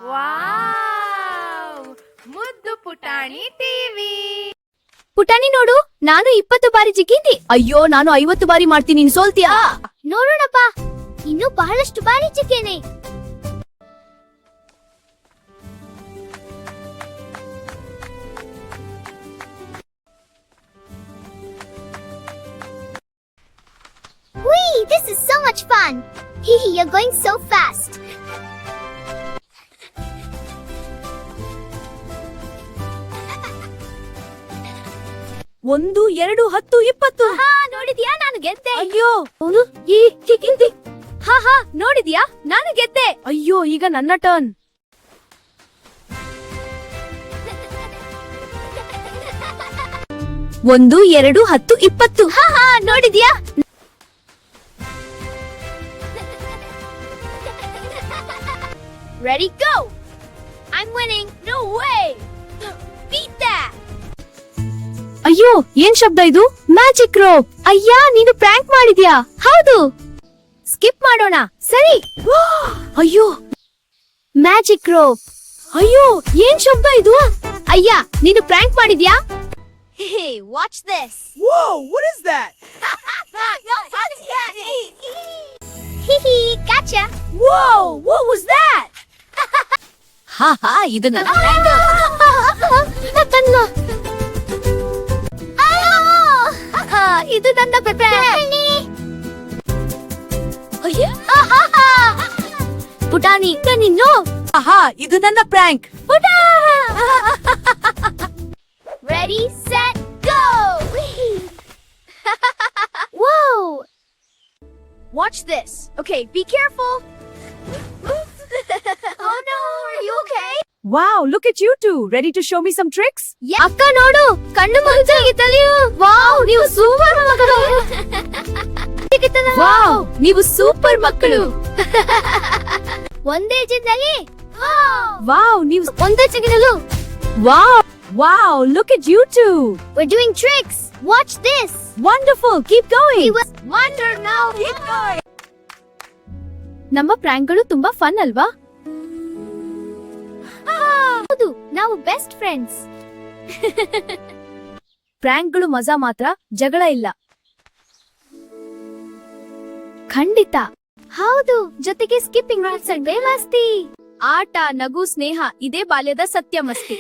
Wow ಮುದ್ದು ಪುಟಾಣಿ TV. ಪುಟಾಣಿ ನೋಡು, ನಾನು 20 ಬಾರಿ ಜಿಗಿದ್ದೆ. ಅಯ್ಯೋ, ನಾನು 50 ಬಾರಿ ಮಾಡ್ತೀನಿ, ನೀನ್ ಸೋಲ್ತೀಯಾ? ನೋಡೋಣಪ್ಪ, ಇನ್ನು ಬಹಳಷ್ಟು ಬಾರಿ ಜಿಗ್ಗೇನೆ. Whee! This is so much fun. Hehe, you're going so fast. ಒಂದು 2 10 20. ನೋಡಿದ್ಯಾ, ನಾನು ಗೆದ್ದೆ. ಅಯ್ಯೋ, ನೋಡಿದ್ಯಾ, ನಾನು ಗೆದ್ದೆ. ಅಯ್ಯೋ, ಈಗ ನನ್ನ ಟರ್ನ್. 1 2 10 20. ನೋಡಿದ್ಯಾ? Ready, go! I'm winning. No way! Beat that! ಅಯ್ಯೋ, ಏನ್ ಶಬ್ದ ಇದು? Magic rope. ಅಯ್ಯ, ನೀನು ಪ್ರ್ಯಾಂಕ್ ಮಾಡಿದ್ಯಾ? ಹೌದು. ಸ್ಕಿಪ್ ಮಾಡೋಣ. ಸರಿ. ಅಯ್ಯೋ, ಮ್ಯಾಜಿಕ್ ರೋಪ್. ಅಯ್ಯೋ, ಏನ್ ಶಬ್ದ ಇದು? ಅಯ್ಯ, ನೀನು ಪ್ರ್ಯಾಂಕ್ ಮಾಡಿದ್ಯಾ? Hey, watch this. Whoa, what is that? Hihi, gotcha. Whoa, what was that? ಇದು ನನ್ನ ಇದು ನನ್ನ ಪುಟಾಣಿ. ಪುಟಾಣಿ, ನಿನ್ನು. ಇದು ನನ್ನ prank. Ready, set, go! Whoa! Watch this. Okay, be careful. Oh no, are you okay? Wow, look at you two. Ready to show me some tricks? Yeah. ಅಕ್ಕ ನೋಡು, ಕಣ್ಣು ಮುಚ್ಚಾಗಿತ್ತಲಿಯೋ. ವಾವ್, ನೀವು ಸೂಪರ್ ಮಕ್ಕಳು. ವಾವ್, ನೀವು ಸೂಪರ್ ಮಕ್ಕಳು. ಒಂದೇ ಜಿದ್ದಲ್ಲಿ. ವಾವ್, ನೀವು ಒಂದೇ ಜಿಗಿನಲು. Wow, wow, look at you two. We're doing tricks. Watch this. Wonderful, keep going. Wonder now. Keep going. ನಮ್ಮ ಪ್ರಾಂಕ್ಗಳು ತುಂಬಾ ಫನ್ ಅಲ್ವಾ? ಹೌದು, ನಾವು ಬೆಸ್ಟ್ ಫ್ರೆಂಡ್ಸ್. ಪ್ರಾಂಕ್ಗಳು ಮಜಾ ಮಾತ್ರ, ಜಗಳ ಇಲ್ಲ. ಖಂಡಿತ. ಹೌದು, ಜೊತೆಗೆ ಸ್ಕಿಪ್ಪಿಂಗ್ ರಾಕ್ಸ್ ಅಂಡ್ ಮಸ್ತಿ. ಆಟ, ನಗು, ಸ್ನೇಹ ಇದೇ ಬಾಲ್ಯದ ಸತ್ಯ ಮಸ್ತಿ.